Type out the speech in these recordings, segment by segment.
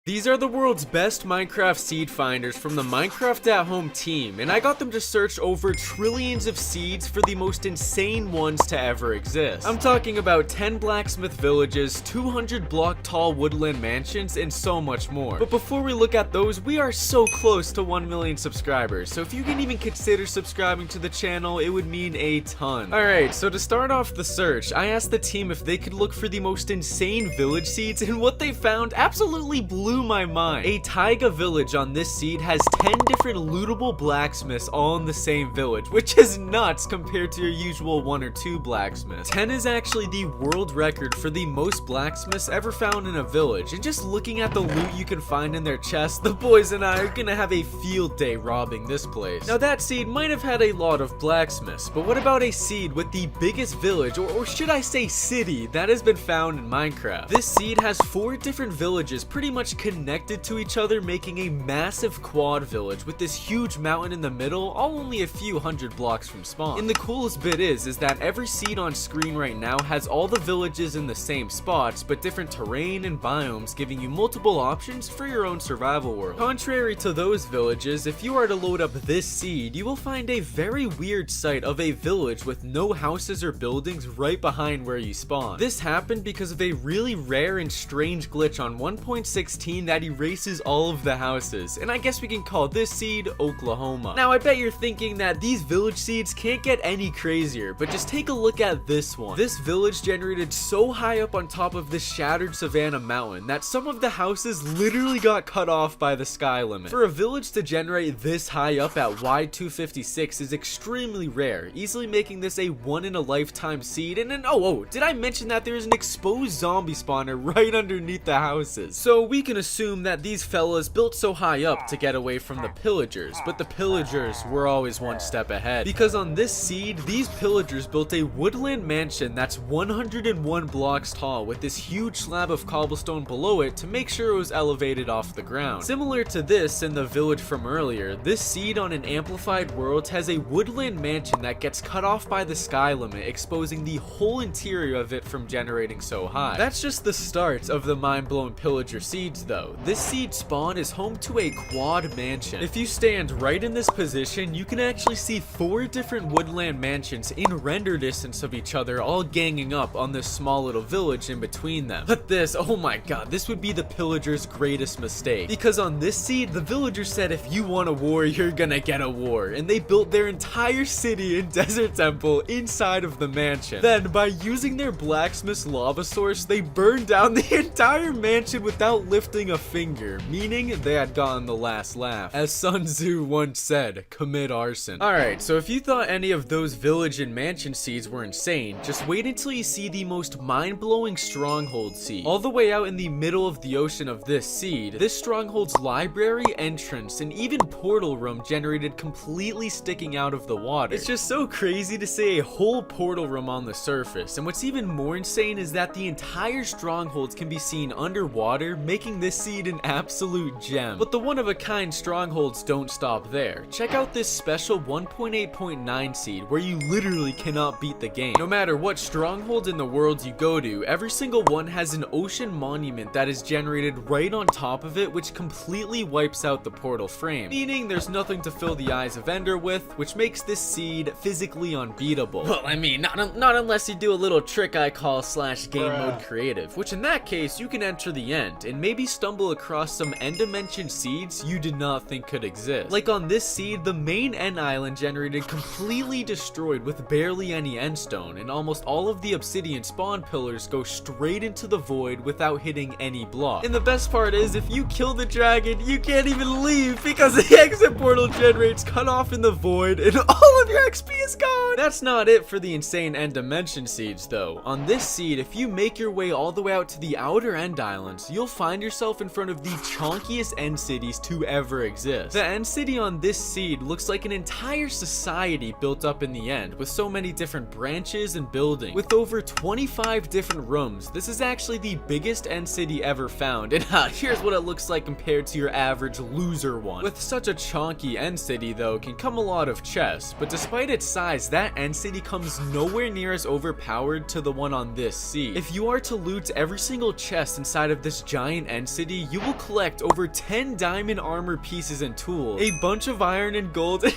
These are the world's best Minecraft seed finders from the Minecraft at Home team, and I got them to search over trillions of seeds for the most insane ones to ever exist. I'm talking about 10 blacksmith villages, 200 block tall woodland mansions, and so much more. But before we look at those, we are so close to 1 million subscribers, so if you can even consider subscribing to the channel, it would mean a ton. Alright, so to start off the search, I asked the team if they could look for the most insane village seeds, and what they found absolutely blew my mind. A taiga village on this seed has 10 different lootable blacksmiths all in the same village, which is nuts compared to your usual 1 or 2 blacksmiths. 10 is actually the world record for the most blacksmiths ever found in a village, and just looking at the loot you can find in their chests, the boys and I are gonna have a field day robbing this place. Now that seed might have had a lot of blacksmiths, but what about a seed with the biggest village, or should I say city, that has been found in Minecraft? This seed has 4 different villages pretty much connected to each other, making a massive quad village with this huge mountain in the middle, all only a few hundred blocks from spawn. And the coolest bit is that every seed on screen right now has all the villages in the same spots, but different terrain and biomes, giving you multiple options for your own survival world. Contrary to those villages, if you are to load up this seed, you will find a very weird sight of a village with no houses or buildings right behind where you spawn. This happened because of a really rare and strange glitch on 1.16 that erases all of the houses, and I guess we can call this seed Oklahoma. Now I bet you're thinking that these village seeds can't get any crazier, but just take a look at this one. This village generated so high up on top of this shattered savanna mountain that some of the houses literally got cut off by the sky limit. For a village to generate this high up at Y256 is extremely rare, easily making this a one in a lifetime seed. And then oh, did I mention that there is an exposed zombie spawner right underneath the houses? So we can assume that these fellas built so high up to get away from the pillagers, but the pillagers were always one step ahead, because on this seed, these pillagers built a woodland mansion that's 101 blocks tall with this huge slab of cobblestone below it to make sure it was elevated off the ground. Similar to this in the village from earlier, this seed on an amplified world has a woodland mansion that gets cut off by the sky limit, exposing the whole interior of it from generating so high. That's just the start of the mind-blowing pillager seeds though. This seed spawn is home to a quad mansion. If you stand right in this position, you can actually see 4 different woodland mansions in render distance of each other, all ganging up on this small little village in between them. But this, oh my god, this would be the pillagers' greatest mistake, because on this seed, the villagers said if you want a war, you're gonna get a war, and they built their entire city and desert temple inside of the mansion. Then, by using their blacksmith's lava source, they burned down the entire mansion without lifting a finger, meaning they had gotten the last laugh. As Sun Tzu once said, commit arson. Alright, so if you thought any of those village and mansion seeds were insane, just wait until you see the most mind-blowing stronghold seed. All the way out in the middle of the ocean of this seed, this stronghold's library, entrance, and even portal room generated completely sticking out of the water. It's just so crazy to say a whole portal room on the surface, and what's even more insane is that the entire strongholds can be seen underwater, making this seed an absolute gem. But the one-of-a-kind strongholds don't stop there. Check out this special 1.8.9 seed where you literally cannot beat the game. No matter what stronghold in the world you go to, every single one has an ocean monument that is generated right on top of it, which completely wipes out the portal frame, meaning there's nothing to fill the eyes of Ender with, which makes this seed physically unbeatable. Well, I mean, not unless you do a little trick I call /game mode creative, which in that case you can enter the end and maybe stumble across some end dimension seeds you did not think could exist. Like on this seed, the main end island generated completely destroyed with barely any end stone, and almost all of the obsidian spawn pillars go straight into the void without hitting any block. And the best part is, if you kill the dragon, you can't even leave because the exit portal generates cut off in the void and all of your XP is gone. That's not it for the insane end dimension seeds though. On this seed, if you make your way all the way out to the outer end islands, you'll find yourself in front of the chonkiest end cities to ever exist. The end city on this seed looks like an entire society built up in the end, with so many different branches and buildings. With over 25 different rooms, this is actually the biggest end city ever found, and here's what it looks like compared to your average loser one. With such a chonky end city though, can come a lot of chests, but despite its size, that end city comes nowhere near as overpowered to the one on this seed. If you are to loot every single chest inside of this giant end city, city, you will collect over 10 diamond armor pieces and tools, a bunch of iron and gold, and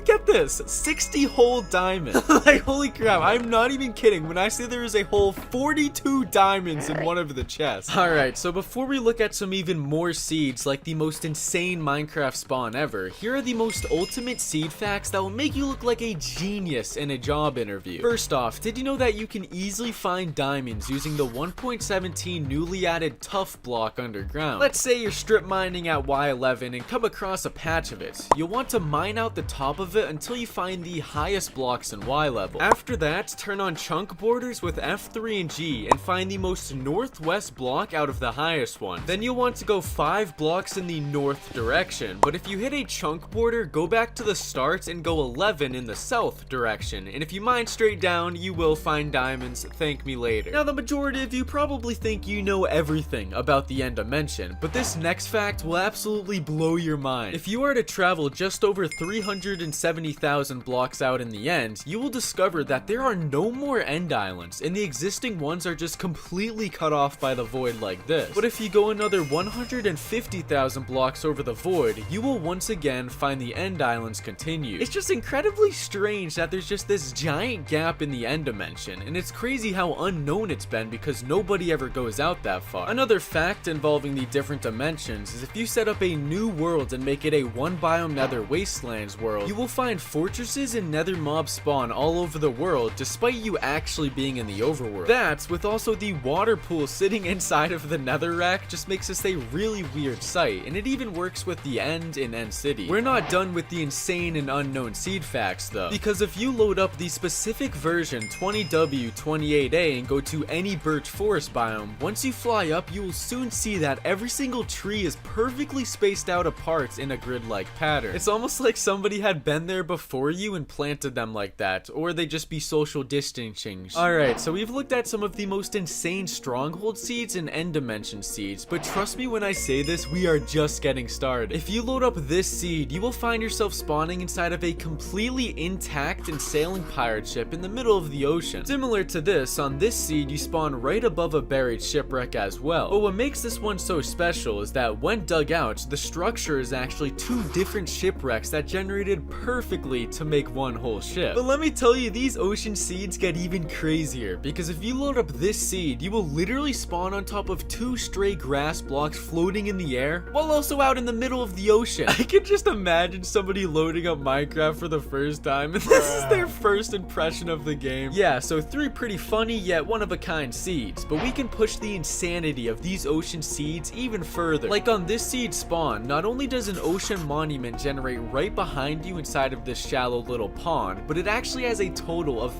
get this, 60 whole diamonds. Like, holy crap, I'm not even kidding when I say there is a whole 42 diamonds in one of the chests. Alright, so before we look at some even more seeds, like the most insane Minecraft spawn ever, here are the most ultimate seed facts that will make you look like a genius in a job interview. First off, did you know that you can easily find diamonds using the 1.17 newly added tough block underground? Let's say you're strip mining at Y11 and come across a patch of it. You'll want to mine out the top of it until you find the highest blocks in Y level. After that, turn on chunk borders with F3 and G and find the most northwest block out of the highest one. Then you'll want to go 5 blocks in the north direction, but if you hit a chunk border, go back to the start and go 11 in the south direction, and if you mine straight down, you will find diamonds. Thank me later. Now, the majority of you probably think you know everything about the end dimension, but this next fact will absolutely blow your mind. If you are to travel just over 370,000 blocks out in the end, you will discover that there are no more end islands, and the existing ones are just completely cut off by the void like this. But if you go another 150,000 blocks over the void, you will once again find the end islands continue. It's just incredibly strange that there's just this giant gap in the end dimension, and it's crazy how unknown it's been because nobody ever goes out that far. Another fact involving the different dimensions is if you set up a new world and make it a one biome nether wastelands world, you will find fortresses and nether mobs spawn all over the world despite you actually being in the overworld. That, with also the water pool sitting inside of the netherrack, just makes this a really weird sight, and it even works with the end in End City. We're not done with the insane and unknown seed facts though, because if you load up the specific version 20W28A and go to any birch forest biome, once you fly up, you will soon see that every single tree is perfectly spaced out apart in a grid-like pattern. It's almost like somebody had been there before you and planted them like that, or they just be social distancing. Alright, so we've looked at some of the most insane stronghold seeds and end dimension seeds, but trust me when I say this, we are just getting started. If you load up this seed, you will find yourself spawning inside of a completely intact and sailing pirate ship in the middle of the ocean. Similar to this, on this seed you spawn right above a buried shipwreck as well. But what makes this one so special is that when dug out, the structure is actually 2 different shipwrecks that generated perfectly to make one whole ship. But let me tell you, these ocean seeds get even crazier, because if you load up this seed, you will literally spawn on top of 2 stray grass blocks floating in the air, while also out in the middle of the ocean. I can just imagine somebody loading up Minecraft for the first time, and this is their first impression of the game. Yeah, so 3 pretty funny yet one-of-a-kind seeds, but we can push the insanity of these ocean seeds even further. Like on this seed spawn, not only does an ocean monument generate right behind you inside of this shallow little pond, but it actually has a total of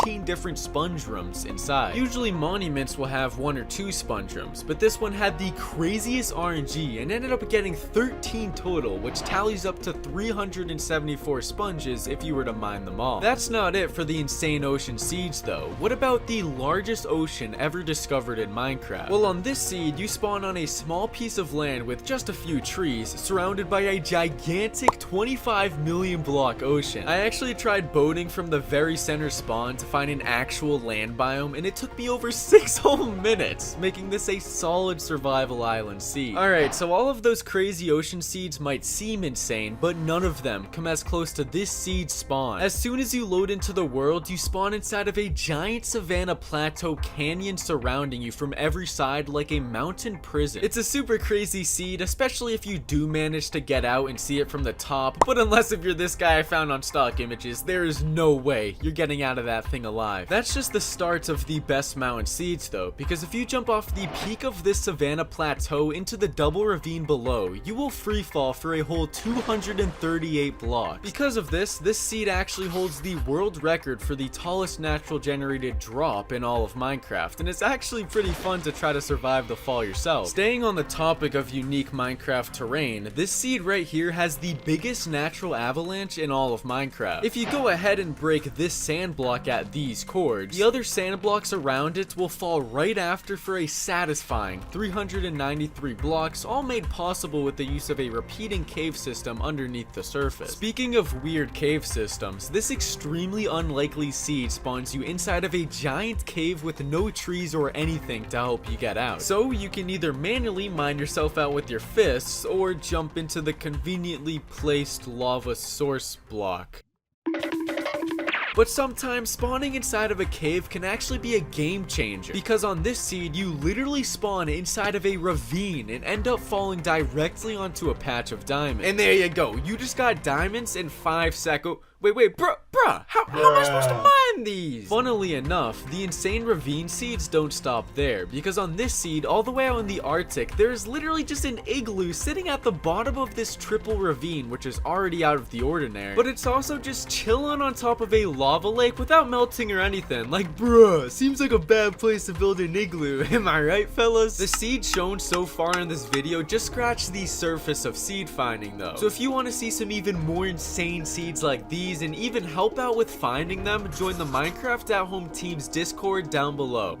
13 different sponge rooms inside. Usually monuments will have 1 or 2 sponge rooms, but this one had the craziest RNG and ended up getting 13 total, which tallies up to 374 sponges if you were to mine them all. That's not it for the insane ocean seeds though. What about the largest ocean ever discovered in Minecraft? Well, on this seed, you spawn on a small piece of land with just a few trees, surrounded by a gigantic 25 million block ocean. I actually tried boating from the very center spawn to find an actual land biome, and it took me over 6 whole minutes, making this a solid survival island seed. Alright, so all of those crazy ocean seeds might seem insane, but none of them come as close to this seed spawn. As soon as you load into the world, you spawn inside of a giant savanna plateau canyon surrounding you from every side like a mountain prison. It's a super crazy seed, especially if you do manage to get out and see it from the top, but unless if you're this guy I found on stock images, there is no way you're getting out of that thing alive. That's just the start of the best mountain seeds though, because if you jump off the peak of this savanna plateau into the double ravine below, you will free fall for a whole 238 blocks. Because of this seed actually holds the world record for the tallest natural generated drop in all of Minecraft, and it's actually pretty fun to try to survive the fall yourself. Staying on the topic of unique Minecraft terrain, this seed right here has the biggest natural avalanche in all of Minecraft. If you go ahead and break this sand block at these chords. The other sand blocks around it will fall right after for a satisfying 393 blocks, all made possible with the use of a repeating cave system underneath the surface. Speaking of weird cave systems, this extremely unlikely seed spawns you inside of a giant cave with no trees or anything to help you get out. So you can either manually mine yourself out with your fists, or jump into the conveniently placed lava source block. But sometimes spawning inside of a cave can actually be a game changer, because on this seed you literally spawn inside of a ravine and end up falling directly onto a patch of diamonds. And there you go, you just got diamonds in 5 seconds. Wait, bruh, how am I supposed to mine these? Funnily enough, the insane ravine seeds don't stop there, because on this seed, all the way out in the Arctic, there is literally just an igloo sitting at the bottom of this triple ravine, which is already out of the ordinary. But it's also just chilling on top of a lava lake without melting or anything. Like, bruh, seems like a bad place to build an igloo, am I right, fellas? The seeds shown so far in this video just scratch the surface of seed finding though. So if you want to see some even more insane seeds like these, and even help out with finding them, join the Minecraft at Home team's Discord down below.